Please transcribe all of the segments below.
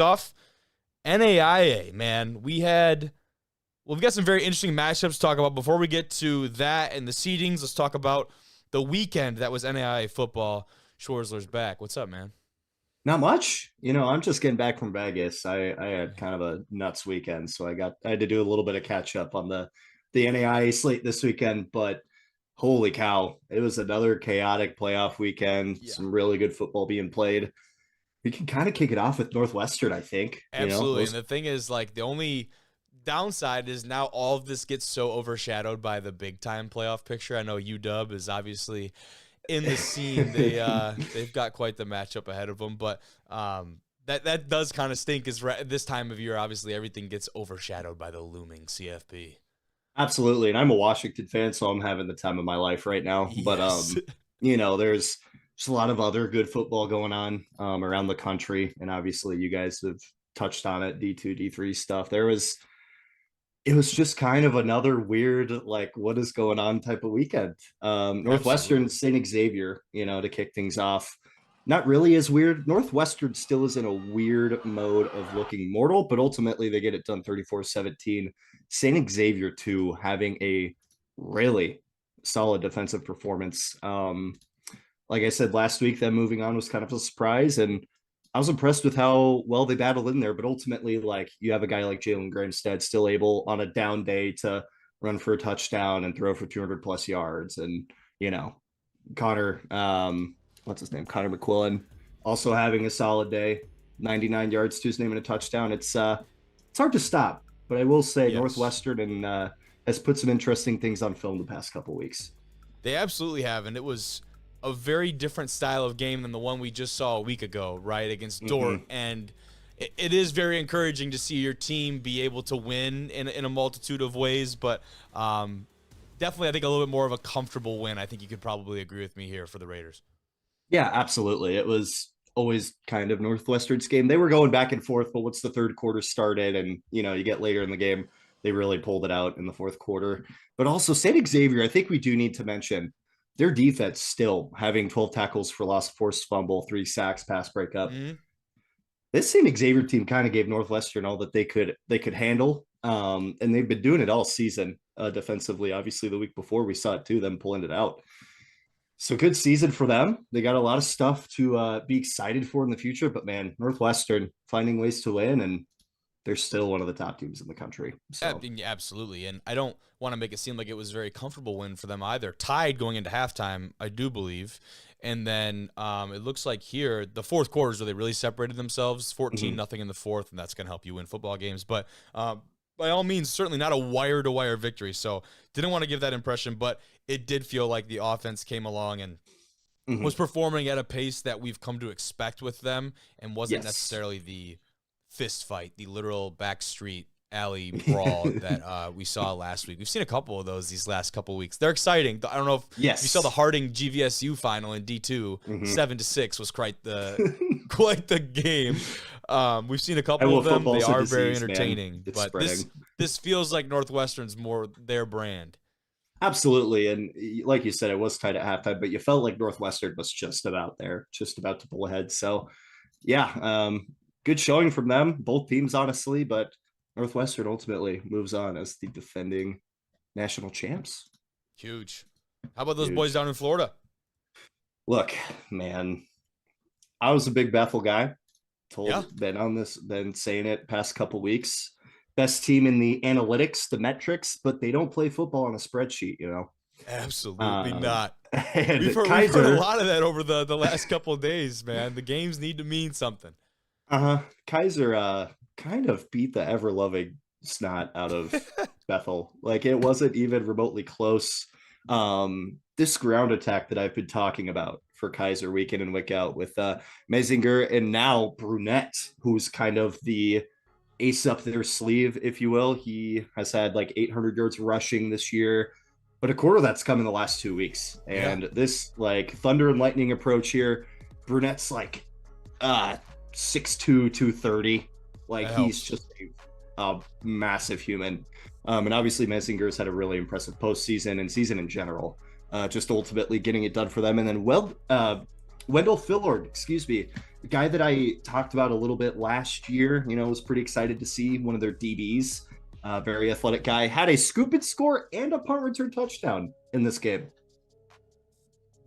Off NAIA, man. We've got some very interesting matchups to talk about. Before we get to that and the seedings, let's talk about the weekend that was NAIA football. Schwarzler's back. What's up, man? Not much. I'm just getting back from Vegas. I had kind of a nuts weekend, so I had to do a little bit of catch up on the NAIA slate this weekend, but holy cow, it was another chaotic playoff weekend. Yeah, Some really good football being played. We can kind of kick it off with Northwestern, I think. absolutely. And Those the thing is, like, the only downside is now all of this gets so overshadowed by the big time playoff picture. I know UW is obviously in the scene. They've got quite the matchup ahead of them, but that does kind of stink. Is this time of year, obviously everything gets overshadowed by the looming CFP. Absolutely. And I'm a Washington fan, so I'm having the time of my life right now. But Yes. there's just a lot of other good football going on around the country. And obviously you guys have touched on it, D2, D3 stuff. It was just kind of another weird, like, what is going on type of weekend. Northwestern, Absolutely. St. Xavier, to kick things off. Not really as weird. Northwestern still is in a weird mode of looking mortal, but ultimately they get it done 34-17. St. Xavier, too, having a really solid defensive performance. Like I said last week, them moving on was kind of a surprise. And I was impressed with how well they battled in there, but ultimately, like, you have a guy like Jalen Grimstead still able on a down day to run for a touchdown and throw for 200 plus yards. And, Connor, what's his name? Connor McQuillan also having a solid day, 99 yards to his name and a touchdown. It's hard to stop, but I will say Yes. Northwestern has put some interesting things on film the past couple weeks. They absolutely have, and it was a very different style of game than the one we just saw a week ago, right, against Dort. Mm-hmm. And it is very encouraging to see your team be able to win in a multitude of ways, but definitely I think a little bit more of a comfortable win. I think you could probably agree with me here for the Raiders. Yeah, absolutely. It was always kind of Northwestern's game. They were going back and forth, but once the third quarter started and, you get later in the game, they really pulled it out in the fourth quarter. But also St. Xavier, I think we do need to mention their defense still having 12 tackles for loss, forced fumble, 3 sacks, pass breakup. Mm-hmm. This St. Xavier team kind of gave Northwestern all that they could handle. And they've been doing it all season defensively. Obviously, the week before we saw it too, them pulling it out. So good season for them. They got a lot of stuff to be excited for in the future. But man, Northwestern finding ways to win, and they're still one of the top teams in the country. So Absolutely, and I don't want to make it seem like it was a very comfortable win for them either. Tied going into halftime, I do believe, and then it looks like here the fourth quarters where they really separated themselves, 14 mhm. nothing in the fourth, and that's going to help you win football games. But by all means, certainly not a wire-to-wire victory. So didn't want to give that impression, but it did feel like the offense came along and was Mhm. performing at a pace that we've come to expect with them, and wasn't Yes. necessarily the fist fight, the literal backstreet alley brawl that we saw last week. We've seen a couple of those these last couple of weeks. They're exciting. I don't know if you saw the Yes. Harding GVSU final in D2, Mhm. 7-6 was quite the game. We've seen a couple Iowa of them. They football's a are very disease, man. entertaining, It's but spreading. this feels like Northwestern's more their brand. Absolutely. And like you said, it was tight at halftime, but you felt like Northwestern was just about there, just about to pull ahead. So, yeah, good showing from them, both teams, honestly. But Northwestern ultimately moves on as the defending national champs. Huge. How about those boys Huge. down in Florida? Look, man, I was a big Bethel guy. Yeah, Been saying it past couple weeks. Best team in the analytics, the metrics, but they don't play football on a spreadsheet. absolutely Um, not. We've and heard a Kaiser, lot of that over the last couple of days, man. The games need to mean something. Kaiser kind of beat the ever loving snot out of Bethel. Like, it wasn't even remotely close. This ground attack that I've been talking about for Kaiser week in and week out with Mezinger and now Brunette, who's kind of the ace up their sleeve, if you will. He has had like 800 yards rushing this year, but a quarter that's come in the last 2 weeks. Yeah, And this like thunder and lightning approach here, Brunette's like uh 6'2", 230. Like, that he's helps. just a massive human. And obviously Messinger's had a really impressive postseason and season in general. Just ultimately getting it done for them. And then Wendell Fillard, excuse me, A guy that I talked about a little bit last year, was pretty excited to see one of their DBs, very athletic guy, had a scoop and score and a punt return touchdown in this game.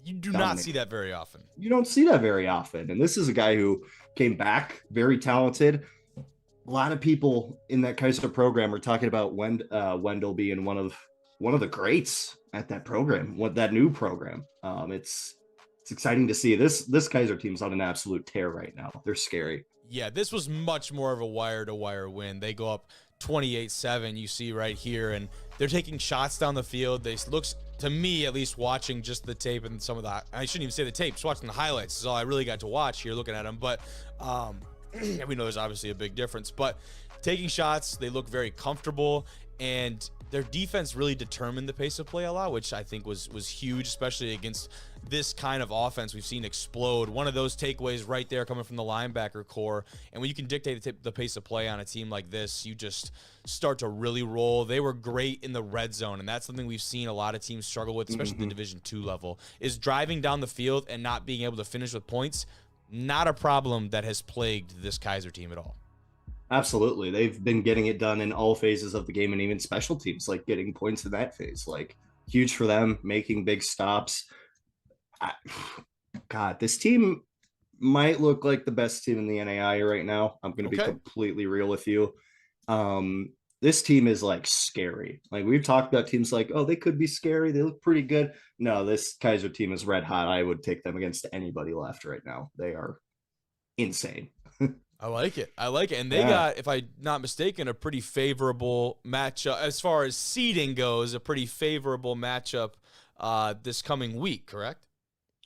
You do not see Dominated. that very often. You don't see that very often. And this is a guy who came back, very talented. A lot of people in that Kaiser program are talking about Wendell being one of the greats at that program, what that new program. It's exciting to see. This Kaiser team's on an absolute tear right now. They're scary. Yeah, this was much more of a wire-to-wire win. They go up 28-7, you see right here, and they're taking shots down the field. They looks, to me at least, watching just the tape and some of the, I shouldn't even say the tape, just watching the highlights is all I really got to watch here looking at them. But we know there's obviously a big difference. But taking shots, they look very comfortable, and their defense really determined the pace of play a lot, which I think was huge, especially against this kind of offense we've seen explode. One of those takeaways right there coming from the linebacker core. And when you can dictate the pace of play on a team like this, you just start to really roll. They were great in the red zone, and that's something we've seen a lot of teams struggle with, especially at the Division II level, is driving down the field and not being able to finish with points. Not a problem that has plagued this Kaiser team at all. Absolutely. They've been getting it done in all phases of the game and even special teams, like getting points in that phase. Like, huge for them, making big stops. I, God, this team might look like the best team in the NAIA right now. I'm going to be completely real with you. This team is like scary. Like, we've talked about teams like, oh, they could be scary. They look pretty good. No, this Kaiser team is red hot. I would take them against anybody left right now. They are insane. I like it. I like it. And they got, if I'm not mistaken, a pretty favorable matchup as far as seeding goes, a pretty favorable matchup this coming week, correct?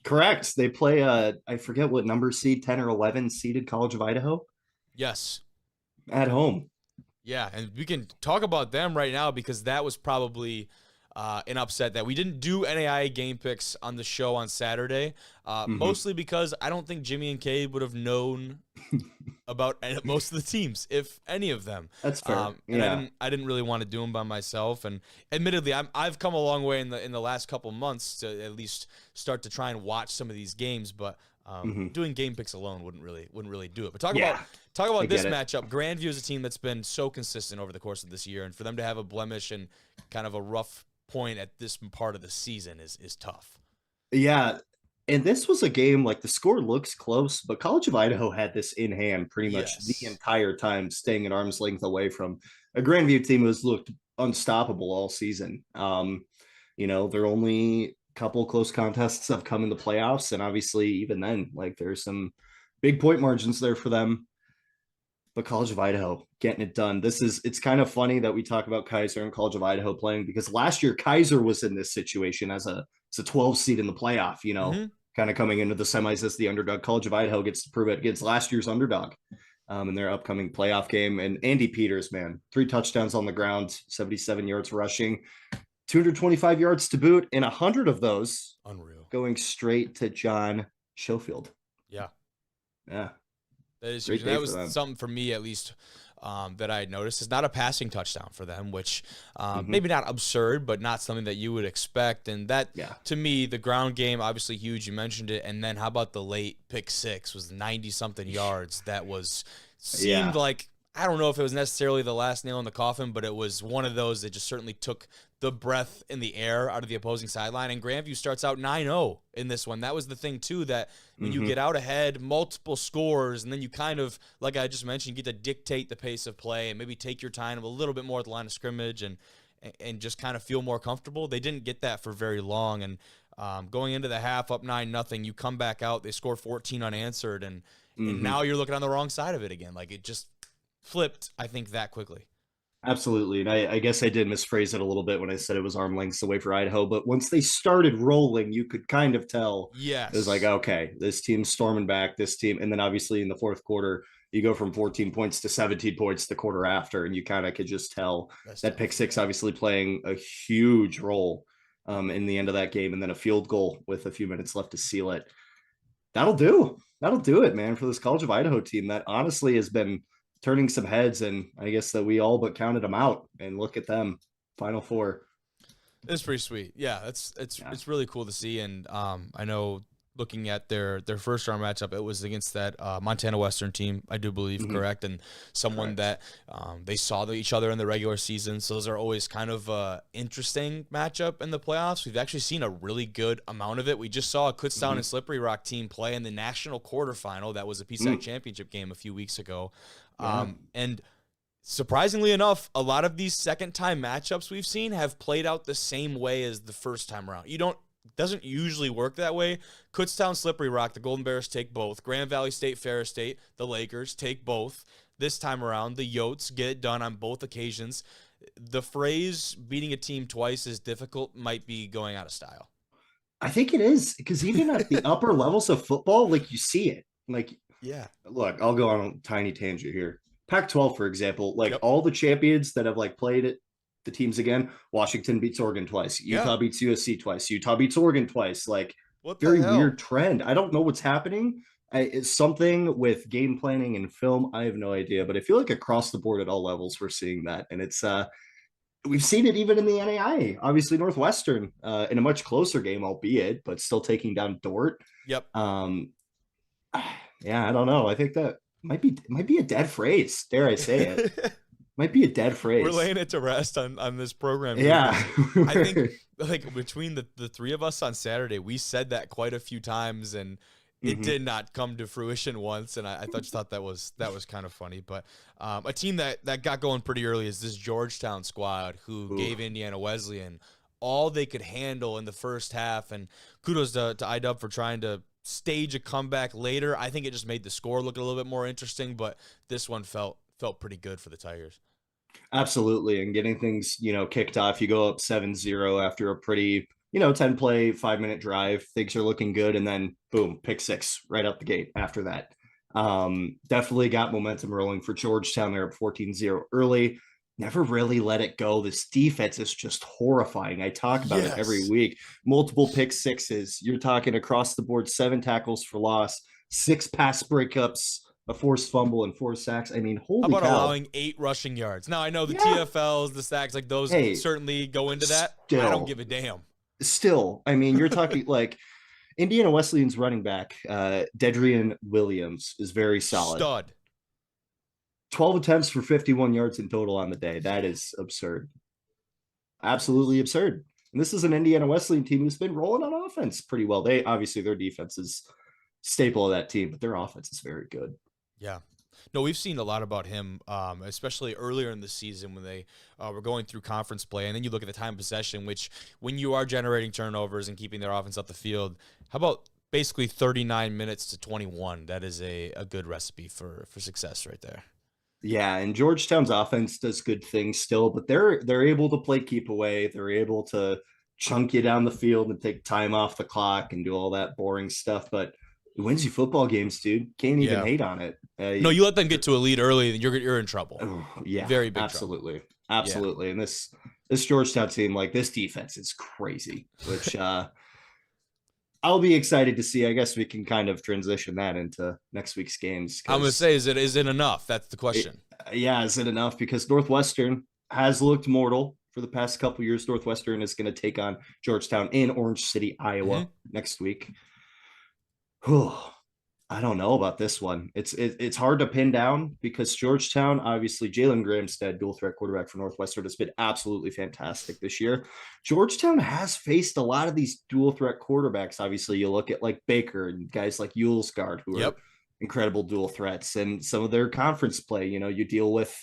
Correct. They play I forget what number seed, 10 or 11 seeded College of Idaho. Yes. At home. Yeah, and we can talk about them right now because that was probably an upset that we didn't do NAIA game picks on the show on Saturday, mostly because I don't think Jimmy and Cade would have known about most of the teams, if any of them. That's fair. And I didn't really want to do them by myself. And admittedly, I've come a long way in the last couple months to at least start to try and watch some of these games, but doing game picks alone wouldn't really do it. But talk about this matchup. Grandview is a team that's been so consistent over the course of this year, and for them to have a blemish and kind of a rough point at this part of the season is tough. Yeah. And this was a game, like, the score looks close, but College of Idaho had this in hand pretty much the entire time, staying at arm's length away from a Grandview team who's looked unstoppable all season. Their only couple close contests have come in the playoffs, and obviously even then, like, there's some big point margins there for them. But College of Idaho getting it done. It's kind of funny that we talk about Kaiser and College of Idaho playing, because last year Kaiser was in this situation as a 12 seed in the playoff, kind of coming into the semis as the underdog. College of Idaho gets to prove it against last year's underdog in their upcoming playoff game. And Andy Peters, man, 3 touchdowns on the ground, 77 yards rushing, 225 yards to boot, and 100 of those going straight to John Schofield. Yeah. Yeah. That is huge. That was something for me, at least, that I had noticed. It's not a passing touchdown for them, which maybe not absurd, but not something that you would expect. And that, to me, the ground game, obviously huge. You mentioned it. And then how about the late pick six was 90-something yards. That seemed like, I don't know if it was necessarily the last nail in the coffin, but it was one of those that just certainly took the breath in the air out of the opposing sideline. And Grandview starts out 9-0 in this one. That was the thing, too, that when you get out ahead, multiple scores, and then you kind of, like I just mentioned, you get to dictate the pace of play and maybe take your time a little bit more at the line of scrimmage and just kind of feel more comfortable. They didn't get that for very long. And going into the half up 9-0, you come back out, they score 14 unanswered, and now you're looking on the wrong side of it again. Like, it just flipped, I think, that quickly. Absolutely. And I guess I did misphrase it a little bit when I said it was arm lengths away for Idaho. But once they started rolling, you could kind of tell. Yes. It was like, okay, this team's storming back, this team. And then obviously in the fourth quarter, you go from 14 points to 17 points the quarter after. And you kind of could just tell that pick six obviously playing a huge role in the end of that game. And then a field goal with a few minutes left to seal it. That'll do it, man, for this College of Idaho team that honestly has been turning some heads, and I guess that we all but counted them out, and look at them, Final Four. It's pretty sweet. Yeah, it's really cool to see, and I know looking at their first round matchup, it was against that Montana Western team, I do believe, Mhm. correct, and someone Correct. that they saw each other in the regular season. So those are always kind of interesting matchup in the playoffs. We've actually seen a really good amount of it. We just saw a Kutztown Mhm. and Slippery Rock team play in the national quarterfinal. That was a PSAC Mm. championship game a few weeks ago, Yeah. and surprisingly enough, a lot of these second time matchups we've seen have played out the same way as the first time around. You don't doesn't usually work that way. Kutztown, Slippery Rock, the Golden Bears take both. Grand Valley State, Ferris State, the Lakers take both. This time around, the Yotes get it done on both occasions. The phrase "beating a team twice is difficult" might be going out of style. I think it is because even at the upper levels of football, like you see it. Like, Yeah. look, I'll go on a tiny tangent here. Pac-12, for example, like Yep. all the champions that have like played it, the teams again. Washington beats Oregon twice. Yeah. Utah beats USC twice. Utah beats Oregon twice. Like, What the very hell? weird trend. I don't know what's happening. It's something with game planning and film. I have no idea, but I feel like across the board at all levels we're seeing that, and it's we've seen it even in the NAIA. Obviously, Northwestern in a much closer game, albeit, but still taking down Dort. Yep. Um, yeah, I don't know. I think that might be a dead phrase. Dare I say it? Might be a dead We're phrase. laying it to rest on this program here Yeah. because I think like between the three of us on Saturday, we said that quite a few times and it Mhm. did not come to fruition once. And I thought that was kind of funny. But a team that got going pretty early is this Georgetown squad who Ooh. gave Indiana Wesleyan all they could handle in the first half. And kudos to IDub for trying to stage a comeback later. I think it just made the score look a little bit more interesting, but this one felt pretty good for the Tigers. Absolutely. And getting things, kicked off. You go up 7-0 after a pretty, 10 play, 5-minute drive. Things are looking good. And then boom, pick six right out the gate after that. Definitely got momentum rolling for Georgetown. They're up 14-0 early. Never really let it go. This defense is just horrifying. I talk about it every Yes. week. Multiple pick sixes. You're talking across the board, 7 tackles for loss, 6 pass breakups, a forced fumble, and 4 sacks. I mean, How holy about cow. allowing 8 rushing yards? Now I know the Yeah. TFLs, the sacks, like those Hey, certainly go into that. I don't still, give a damn. I mean, you're talking like Indiana Wesleyan's running back, Dedrian Williams, is very solid. Stud. 12 attempts for 51 yards in total on the day. That is absurd. Absolutely absurd. And this is an Indiana Wesleyan team who's been rolling on offense pretty well. They obviously their defense is staple of that team, but their offense is very good. Yeah. No, we've seen a lot about him, especially earlier in the season when they were going through conference play. And then you look at the time of possession, which when you are generating turnovers and keeping their offense up the field, how about basically 39 minutes to 21? That is a good recipe for success right there. Yeah, and Georgetown's offense does good things still, but they're able to play keep away. They're able to chunk you down the field and take time off the clock and do all that boring stuff. But it wins you football games, dude. Can't even Yeah. hate on it. No, you let them get to a lead early, and you're in trouble. Oh, yeah, Very big trouble. absolutely, Yeah. absolutely. And this Georgetown team, like this defense, is crazy. Which I'll be excited to see. I guess we can kind of transition that into next week's games I'm gonna because say, is it enough? That's the question. yeah, is it enough? Because Northwestern has looked mortal for the past couple years. Northwestern is going to take on Georgetown in Orange City, Hmm. Iowa next week. Whew, I don't know about this one. It's hard to pin down because Georgetown, obviously, Jalen Gramstead, dual threat quarterback for Northwestern, has been absolutely fantastic this year. Georgetown has faced a lot of these dual threat quarterbacks. Obviously, you look at like Baker and guys like Yulesgard, who are Yep. incredible dual threats, and some of their conference play. You deal with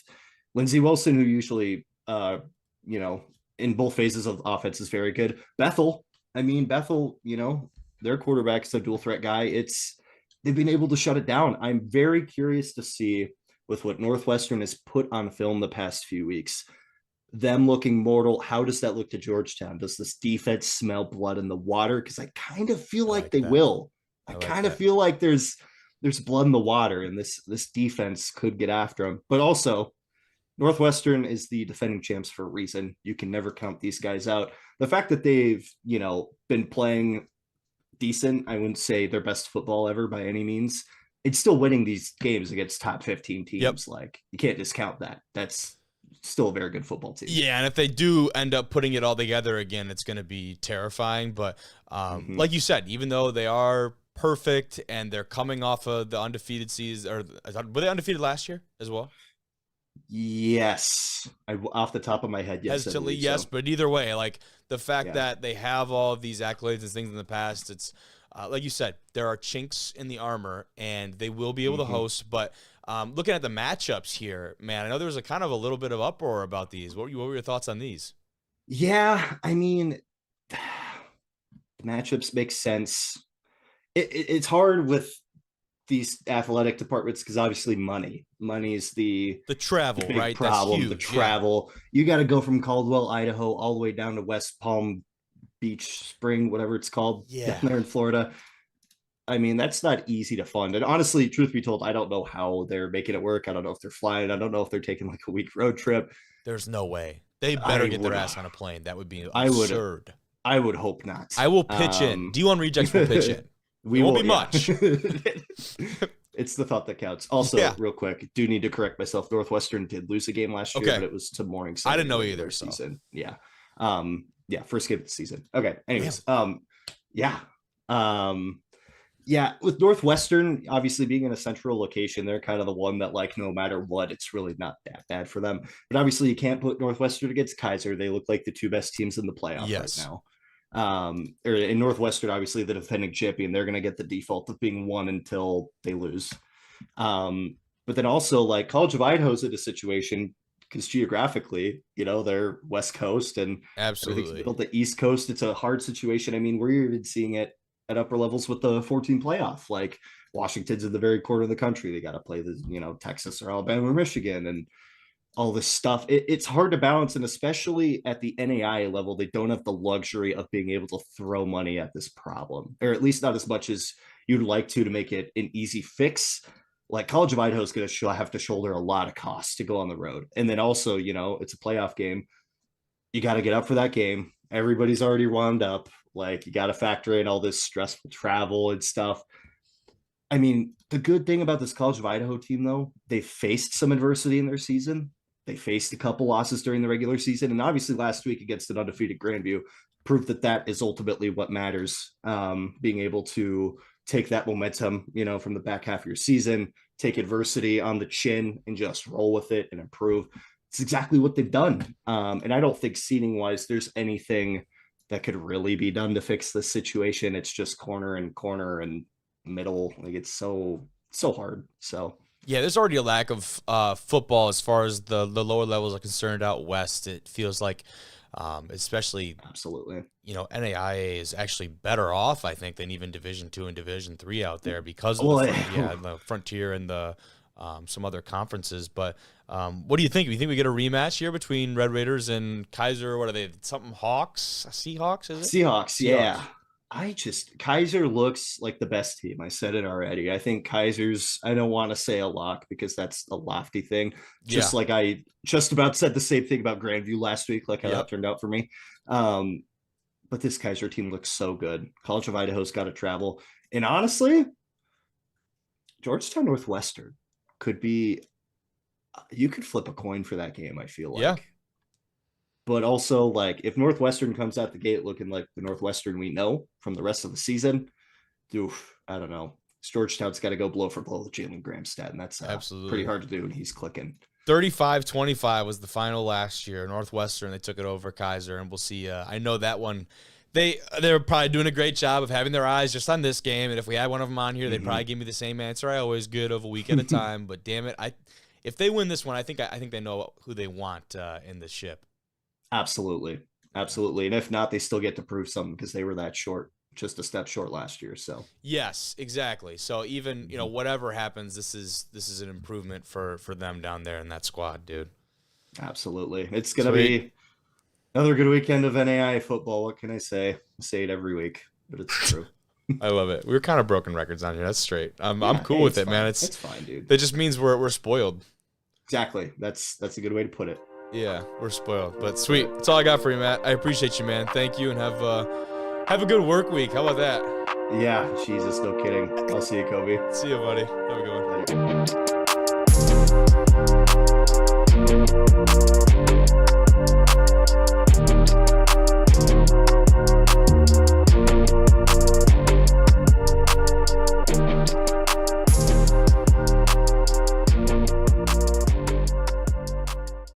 Lindsey Wilson, who usually, you know, in both phases of offense is very good. Bethel, their quarterback's a dual threat guy. They've been able to shut it down. I'm very curious to see with what Northwestern has put on film the past few weeks. Them looking mortal. How does that look to Georgetown? Does this defense smell blood in the water? Because I kind of feel I like like they that. will. I I like kind of that. feel like there's blood in the water, and this defense could get after them. But also, Northwestern is the defending champs for a reason. You can never count these guys out. The fact that they've been playing decent. I wouldn't say their best football ever by any means. It's still winning these games against top 15 Yep. teams. Like you can't discount that. That's still a very good football team. Yeah, and if they do end up putting it all together again, it's going to be terrifying. But like you said, even though they are perfect and they're coming off of the undefeated season, or were they undefeated last year as well? Yes, off the top of my head, yes. Hesitantly, yes, so. but either way, like the fact that they have all of these accolades and things in the past, it's like you said, there are chinks in the armor, and they will be able to host. But looking at the matchups here, man, I know there was a kind of a little bit of uproar about these. What were your thoughts on these? Yeah, I mean, the matchups make sense. It's hard with these athletic departments because obviously money's the travel, big right? problem. That's huge. The travel, you got to go from Caldwell, Idaho, all the way down to West Palm Beach Spring, whatever it's called, down there in Florida. I mean, that's not easy to fund. And honestly, truth be told, I don't know how they're making it work. I don't know if they're flying. I don't know if they're taking like a week road trip. There's no way. They better get their ass on a plane. That would be absurd. I would hope not. I will pitch in. D1 Rejects will pitch in. We won't be much. It's the thought that counts. Also, real quick, do need to correct myself. Northwestern did lose a game last year, but it was to Morningside. I didn't know either. Season. Yeah. First game of the season. Okay. Anyways, with Northwestern, obviously being in a central location, they're kind of the one that, like, no matter what, it's really not that bad for them. But obviously, you can't put Northwestern against Kaiser. They look like the two best teams in the playoff right now. Or in Northwestern, obviously the defending champion, they're going to get the default of being one until they lose. But then also, like, College of Idaho's in a situation because geographically, they're West Coast and absolutely middle of the East Coast. It's a hard situation. I mean, we're even seeing it at upper levels with the 14 playoff. Like, Washington's in the very corner of the country. They got to play Texas or Alabama or Michigan and all this stuff. It's hard to balance, and especially at the NAIA level, they don't have the luxury of being able to throw money at this problem, or at least not as much as you'd like to make it an easy fix. Like, College of Idaho is going to have to shoulder a lot of costs to go on the road, and then also, it's a playoff game. You got to get up for that game. Everybody's already wound up. Like, you got to factor in all this stressful travel and stuff. I mean, the good thing about this College of Idaho team, though, they faced some adversity in their season. They faced a couple losses during the regular season, and obviously last week against an undefeated Grandview proved that is ultimately what matters. Being able to take that momentum, from the back half of your season, take adversity on the chin and just roll with it and improve. It's exactly what they've done. And I don't think seeding-wise there's anything that could really be done to fix this situation. It's just corner and middle. Like, it's so hard. So yeah, there's already a lack of football as far as the lower levels are concerned out west. It feels like, especially absolutely, NAIA is actually better off, I think, than even Division II and Division III out there because of the Frontier and the some other conferences. But what do you think? Do you think we get a rematch here between Red Raiders and Kaiser? What are they? Something Hawks? Seahawks? Is it? Seahawks. Yeah. Kaiser looks like the best team. I said it already. I think Kaiser's, I don't want to say a lock because that's a lofty thing. Just like I just about said the same thing about Grandview last week, like how that turned out for me. But this Kaiser team looks so good. College of Idaho's got to travel. And honestly, Georgetown Northwestern could be, you could flip a coin for that game, I feel like. Yeah. But also, like, if Northwestern comes out the gate looking like the Northwestern we know from the rest of the season, I don't know. Georgetown's got to go blow for blow with Jalen Gramstad, and that's absolutely pretty hard to do, and he's clicking. 35-25 was the final last year. Northwestern, they took it over Kaiser, and we'll see. I know that one, they're probably doing a great job of having their eyes just on this game, and if we had one of them on here, they'd probably give me the same answer I always get of a week at a time. But damn it, if they win this one, I think they know who they want in the ship. Absolutely. And if not, they still get to prove something because they were that short, just a step short last year. So yes, exactly. So even whatever happens, this is an improvement for them down there in that squad, dude. Absolutely, it's gonna be another good weekend of NAIA football. What can I say? I say it every week, but it's true. I love it. We're kind of broken records on here. That's straight. I'm cool with it, fine. man. It's fine, dude. That just means we're spoiled. Exactly. That's a good way to put it. Yeah, we're spoiled, but sweet. That's all I got for you, Matt. I appreciate you, man. Thank you, and have a good work week. How about that? Yeah, Jesus, no kidding. I'll see you, Kobe. See you, buddy. Have a good one. Later.